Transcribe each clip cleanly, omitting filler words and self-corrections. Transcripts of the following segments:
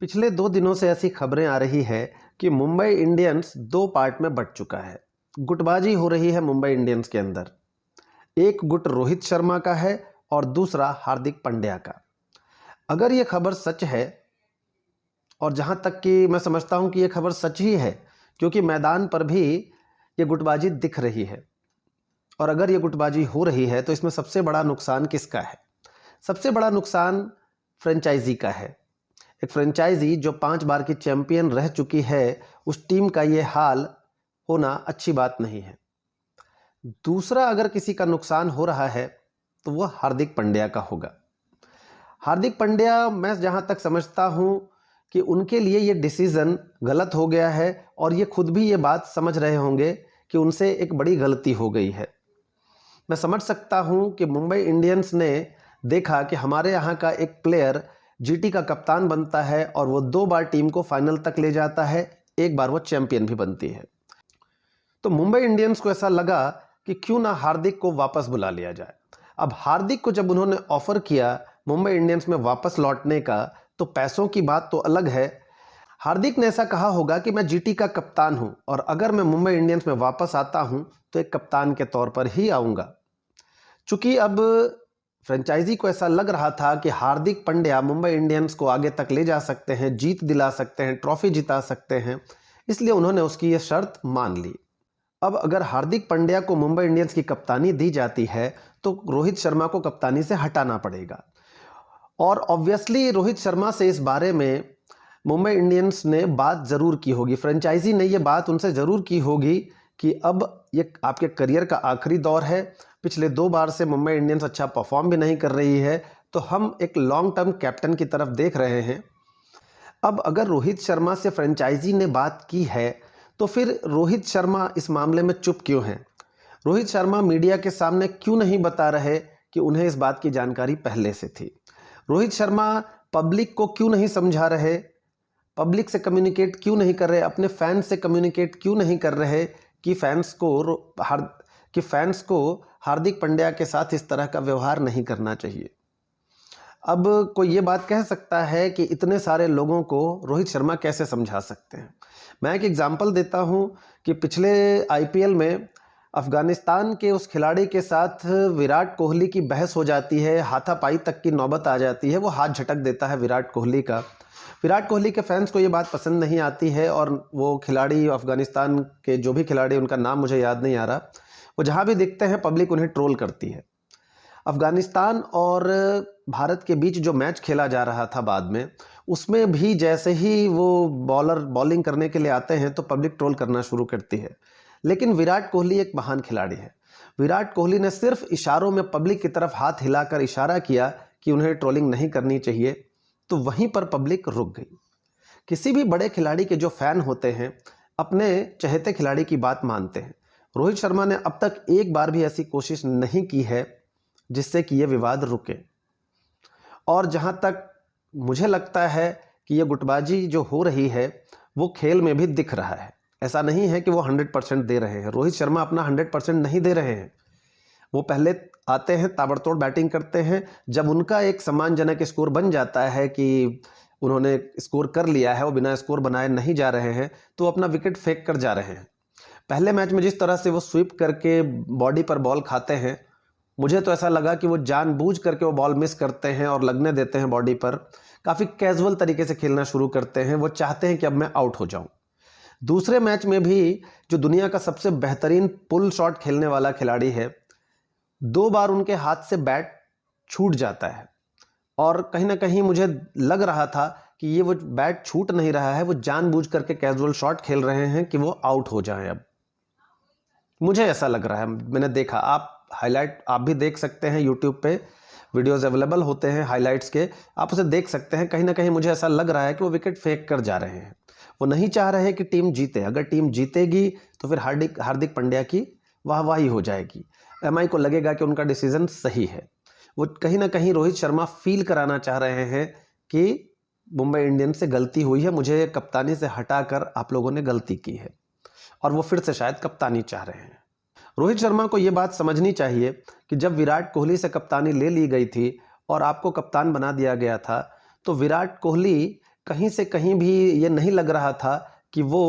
पिछले 2 दिनों से ऐसी खबरें आ रही है कि मुंबई इंडियंस 2 पार्ट में बँट चुका है। गुटबाजी हो रही है मुंबई इंडियंस के अंदर। एक गुट रोहित शर्मा का है और दूसरा हार्दिक पांड्या का। अगर ये खबर सच है, और जहाँ तक कि मैं समझता हूँ कि ये खबर सच ही है, क्योंकि मैदान पर भी ये गुटबाजी दिख रही है। और अगर ये गुटबाजी हो रही है तो इसमें सबसे बड़ा नुकसान किसका है? सबसे बड़ा नुकसान फ्रेंचाइजी का है। एक फ्रेंचाइजी जो 5 बार की चैंपियन रह चुकी है, उस टीम का ये हाल होना अच्छी बात नहीं है। दूसरा, अगर किसी का नुकसान हो रहा है तो वह हार्दिक पांड्या का होगा। हार्दिक पांड्या, मैं जहाँ तक समझता हूँ कि उनके लिए ये डिसीज़न गलत हो गया है और ये खुद भी ये बात समझ रहे होंगे कि उनसे एक बड़ी गलती हो गई है। मैं समझ सकता हूँ कि मुंबई इंडियंस ने देखा कि हमारे यहाँ का एक प्लेयर जीटी का कप्तान बनता है और वो 2 बार टीम को फाइनल तक ले जाता है, एक बार वो चैंपियन भी बनती है। तो मुंबई इंडियंस को ऐसा लगा कि क्यों ना हार्दिक को वापस बुला लिया जाए। अब हार्दिक को जब उन्होंने ऑफर किया मुंबई इंडियंस में वापस लौटने का, तो पैसों की बात तो अलग है। हार्दिक ने ऐसा कहा होगा कि मैं जीटी का कप्तान हूं और अगर मैं मुंबई इंडियंस में वापस आता हूं तो एक कप्तान के तौर पर ही आऊंगा। चूंकि अब फ्रेंचाइजी को ऐसा लग रहा था कि हार्दिक पांड्या मुंबई इंडियंस को आगे तक ले जा सकते हैं, जीत दिला सकते हैं, ट्रॉफी जिता सकते हैं, इसलिए उन्होंने उसकी ये शर्त मान ली। अब अगर हार्दिक पांड्या को मुंबई इंडियंस की कप्तानी दी जाती है तो रोहित शर्मा को कप्तानी से हटाना पड़ेगा। और ऑब्वियसली रोहित शर्मा से इस बारे में मुंबई इंडियंस ने बात ज़रूर की होगी, फ्रेंचाइजी ने ये बात उनसे ज़रूर की होगी कि अब ये आपके करियर का आखिरी दौर है, पिछले 2 बार से मुंबई इंडियंस अच्छा परफॉर्म भी नहीं कर रही है, तो हम एक लॉन्ग टर्म कैप्टन की तरफ देख रहे हैं। अब अगर रोहित शर्मा से फ्रेंचाइजी ने बात की है तो फिर रोहित शर्मा इस मामले में चुप क्यों हैं? रोहित शर्मा मीडिया के सामने क्यों नहीं बता रहे कि उन्हें इस बात की जानकारी पहले से थी? रोहित शर्मा पब्लिक को क्यों नहीं समझा रहे, पब्लिक से कम्युनिकेट क्यों नहीं कर रहे, अपने फैंस से कम्युनिकेट क्यों नहीं कर रहे कि फैंस को हार्दिक पांड्या के साथ इस तरह का व्यवहार नहीं करना चाहिए? अब कोई ये बात कह सकता है कि इतने सारे लोगों को रोहित शर्मा कैसे समझा सकते हैं। मैं एक एग्जांपल देता हूं कि पिछले आईपीएल में अफगानिस्तान के उस खिलाड़ी के साथ विराट कोहली की बहस हो जाती है, हाथापाई तक की नौबत आ जाती है, वो हाथ झटक देता है विराट कोहली का। विराट कोहली के फैंस को ये बात पसंद नहीं आती है और वो खिलाड़ी, अफगानिस्तान के जो भी खिलाड़ी, उनका नाम मुझे याद नहीं आ रहा, वो जहाँ भी दिखते हैं पब्लिक उन्हें ट्रोल करती है। अफगानिस्तान और भारत के बीच जो मैच खेला जा रहा था बाद में, उसमें भी जैसे ही वो बॉलर बॉलिंग करने के लिए आते हैं तो पब्लिक ट्रोल करना शुरू करती है। लेकिन विराट कोहली एक महान खिलाड़ी है। विराट कोहली ने सिर्फ इशारों में पब्लिक की तरफ हाथ हिलाकर इशारा किया कि उन्हें ट्रोलिंग नहीं करनी चाहिए, तो वहीं पर पब्लिक रुक गई। किसी भी बड़े खिलाड़ी के जो फैन होते हैं अपने चहेते खिलाड़ी की बात मानते हैं। रोहित शर्मा ने अब तक एक बार भी ऐसी कोशिश नहीं की है जिससे कि ये विवाद रुके। और जहां तक मुझे लगता है कि ये गुटबाजी जो हो रही है वो खेल में भी दिख रहा है। ऐसा नहीं है कि वो 100% दे रहे हैं। रोहित शर्मा अपना 100% नहीं दे रहे हैं। वो पहले आते हैं, ताबड़तोड़ बैटिंग करते हैं, जब उनका एक सम्मानजनक स्कोर बन जाता है कि उन्होंने स्कोर कर लिया है, वो बिना स्कोर बनाए नहीं जा रहे हैं, तो अपना विकेट फेंक कर जा रहे हैं। पहले मैच में जिस तरह से वो स्वीप करके बॉडी पर बॉल खाते हैं, मुझे तो ऐसा लगा कि वो जानबूझ करके वो बॉल मिस करते हैं और लगने देते हैं बॉडी पर। काफ़ी कैजुअल तरीके से खेलना शुरू करते हैं। वो चाहते हैं कि अब मैं आउट हो जाऊं। दूसरे मैच में भी जो दुनिया का सबसे बेहतरीन पुल शॉट खेलने वाला खिलाड़ी है, 2 बार उनके हाथ से बैट छूट जाता है और कहीं ना कहीं मुझे लग रहा था कि ये वो बैट छूट नहीं रहा है, वो जानबूझ करके कैजुअल शॉट खेल रहे हैं कि वो आउट हो जाएं। अब मुझे ऐसा लग रहा है, मैंने देखा। आप हाईलाइट आप भी देख सकते हैं, यूट्यूब पे वीडियोस अवेलेबल होते हैं हाईलाइट्स के, आप उसे देख सकते हैं। कहीं ना कहीं मुझे ऐसा लग रहा है कि वो विकेट फेंक कर जा रहे हैं। वो नहीं चाह रहे कि टीम जीते। अगर टीम जीतेगी तो फिर हार्दिक पांड्या की वाहवाही हो जाएगी। एमआई को लगेगा कि उनका डिसीजन सही है। वो कहीं ना कहीं रोहित शर्मा फील कराना चाह रहे हैं कि मुंबई इंडियंस से गलती हुई है, मुझे कप्तानी से हटाकर आप लोगों ने गलती की है, और वो फिर से शायद कप्तानी चाह रहे हैं। रोहित शर्मा को यह बात समझनी चाहिए कि जब विराट कोहली से कप्तानी ले ली गई थी और आपको कप्तान बना दिया गया था, तो विराट कोहली कहीं से कहीं भी ये नहीं लग रहा था कि वो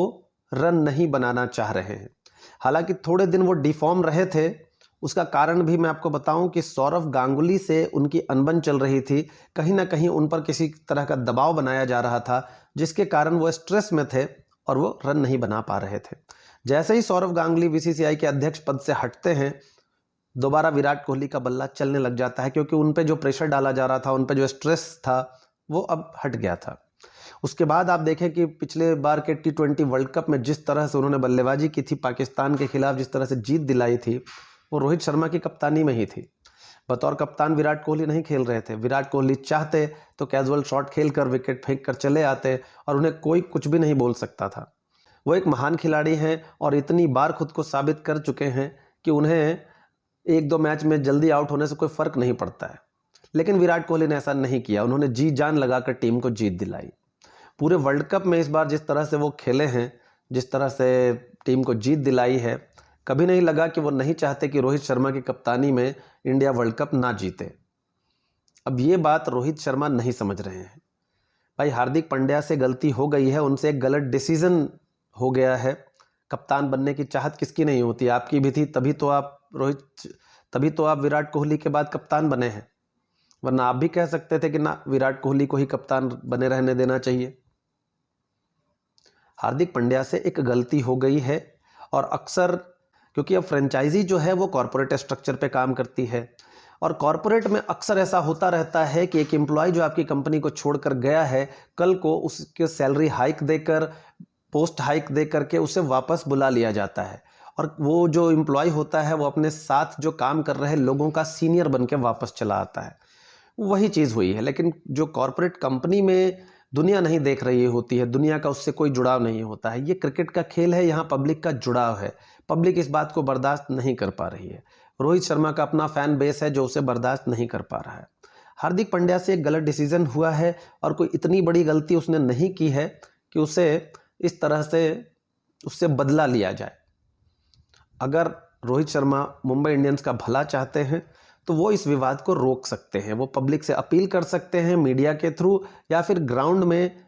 रन नहीं बनाना चाह रहे हैं। हालांकि थोड़े दिन वो डिफॉर्म रहे थे, उसका कारण भी मैं आपको बताऊं कि सौरव गांगुली से उनकी अनबन चल रही थी। कहीं ना कहीं उन पर किसी तरह का दबाव बनाया जा रहा था, जिसके कारण वो स्ट्रेस में थे और वो रन नहीं बना पा रहे थे। जैसे ही सौरव गांगुली बीसीसीआई के अध्यक्ष पद से हटते हैं, दोबारा विराट कोहली का बल्ला चलने लग जाता है, क्योंकि उन पे जो प्रेशर डाला जा रहा था, उन पे जो स्ट्रेस था, वो अब हट गया था। उसके बाद आप देखें कि पिछले बार के T20 वर्ल्ड कप में जिस तरह से उन्होंने बल्लेबाजी की थी पाकिस्तान के खिलाफ, जिस तरह से जीत दिलाई थी, वो रोहित शर्मा की कप्तानी में ही थी। बतौर कप्तान विराट कोहली नहीं खेल रहे थे। विराट कोहली चाहते तो कैजुअल शॉट खेलकर विकेट फेंक कर चले आते और उन्हें कोई कुछ भी नहीं बोल सकता था। वो एक महान खिलाड़ी हैं और इतनी बार खुद को साबित कर चुके हैं कि उन्हें एक दो मैच में जल्दी आउट होने से कोई फर्क नहीं पड़ता है। लेकिन विराट कोहली ने ऐसा नहीं किया। उन्होंने जी जान लगाकर टीम को जीत दिलाई। पूरे वर्ल्ड कप में इस बार जिस तरह से वो खेले हैं, जिस तरह से टीम को जीत दिलाई है, कभी नहीं लगा कि वो नहीं चाहते कि रोहित शर्मा की कप्तानी में इंडिया वर्ल्ड कप ना जीते। अब ये बात रोहित शर्मा नहीं समझ रहे हैं। भाई, हार्दिक पांड्या से गलती हो गई है, उनसे एक गलत डिसीजन हो गया है। कप्तान बनने की चाहत किसकी नहीं होती? आपकी भी थी, तभी तो आप विराट कोहली के बाद कप्तान बने हैं। वरना आप भी कह सकते थे कि ना, विराट कोहली को ही कप्तान बने रहने देना चाहिए। हार्दिक पांड्या से एक गलती हो गई है और अक्सर, क्योंकि अब फ्रेंचाइजी जो है वो कॉर्पोरेट स्ट्रक्चर पे काम करती है और कॉर्पोरेट में अक्सर ऐसा होता रहता है कि एक एम्प्लॉय जो आपकी कंपनी को छोड़कर गया है, कल को उसके सैलरी हाइक देकर, पोस्ट हाइक दे करके उसे वापस बुला लिया जाता है और वो जो एम्प्लॉय होता है वो अपने साथ जो काम कर रहे लोगों का सीनियर बन के वापस चला आता है। वही चीज़ हुई है। लेकिन जो कॉर्पोरेट कंपनी में दुनिया नहीं देख रही होती है, दुनिया का उससे कोई जुड़ाव नहीं होता है। ये क्रिकेट का खेल है, यहाँ पब्लिक का जुड़ाव है। पब्लिक इस बात को बर्दाश्त नहीं कर पा रही है। रोहित शर्मा का अपना फैन बेस है जो उसे बर्दाश्त नहीं कर पा रहा है। हार्दिक पांड्या से एक गलत डिसीजन हुआ है और कोई इतनी बड़ी गलती उसने नहीं की है कि उसे इस तरह से उससे बदला लिया जाए। अगर रोहित शर्मा मुंबई इंडियंस का भला चाहते हैं तो वो इस विवाद को रोक सकते हैं। वो पब्लिक से अपील कर सकते हैं मीडिया के थ्रू, या फिर ग्राउंड में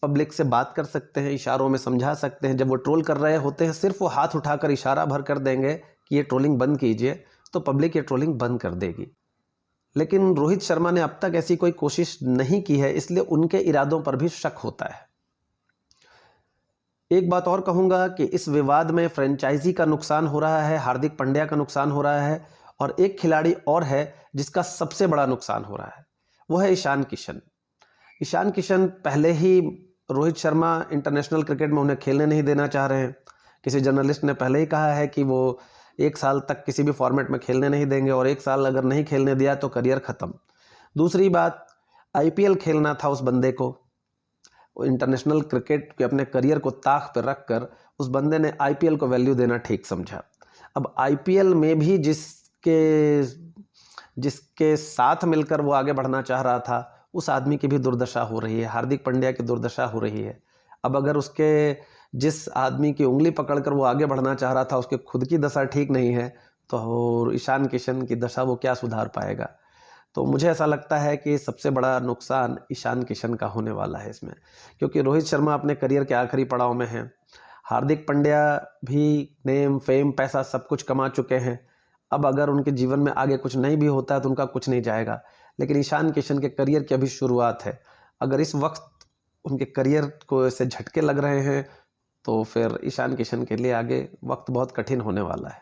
पब्लिक से बात कर सकते हैं, इशारों में समझा सकते हैं। जब वो ट्रोल कर रहे होते हैं, सिर्फ वो हाथ उठाकर इशारा भर कर देंगे कि ये ट्रोलिंग बंद कीजिए, तो पब्लिक ये ट्रोलिंग बंद कर देगी। लेकिन रोहित शर्मा ने अब तक ऐसी कोई कोशिश नहीं की है, इसलिए उनके इरादों पर भी शक होता है। एक बात और कहूँगा कि इस विवाद में फ्रेंचाइजी का नुकसान हो रहा है, हार्दिक पांड्या का नुकसान हो रहा है और एक खिलाड़ी और है जिसका सबसे बड़ा नुकसान हो रहा है, वो है ईशान किशन। ईशान किशन पहले ही रोहित शर्मा इंटरनेशनल क्रिकेट में उन्हें खेलने नहीं देना चाह रहे हैं। किसी जर्नलिस्ट ने पहले ही कहा है कि वो 1 साल तक किसी भी फॉर्मेट में खेलने नहीं देंगे और 1 साल अगर नहीं खेलने दिया तो करियर ख़त्म। दूसरी बात, IPL खेलना था उस बंदे को। इंटरनेशनल क्रिकेट के अपने करियर को ताक पर रख कर उस बंदे ने IPL को वैल्यू देना ठीक समझा। अब IPL में भी जिसके साथ मिलकर वो आगे बढ़ना चाह रहा था, उस आदमी की भी दुर्दशा हो रही है। हार्दिक पांड्या की दुर्दशा हो रही है। अब अगर जिस आदमी की उंगली पकड़कर वो आगे बढ़ना चाह रहा था, उसके खुद की दशा ठीक नहीं है, तो ईशान किशन की दशा वो क्या सुधार पाएगा? तो मुझे ऐसा लगता है कि सबसे बड़ा नुकसान ईशान किशन का होने वाला है इसमें, क्योंकि रोहित शर्मा अपने करियर के आखिरी पड़ाव में हैं। हार्दिक पांड्या भी नेम, फेम, पैसा सब कुछ कमा चुके हैं। अब अगर उनके जीवन में आगे कुछ नहीं भी होता है तो उनका कुछ नहीं जाएगा। लेकिन ईशान किशन के करियर की अभी शुरुआत है। अगर इस वक्त उनके करियर को ऐसे झटके लग रहे हैं तो फिर ईशान किशन के लिए आगे वक्त बहुत कठिन होने वाला है।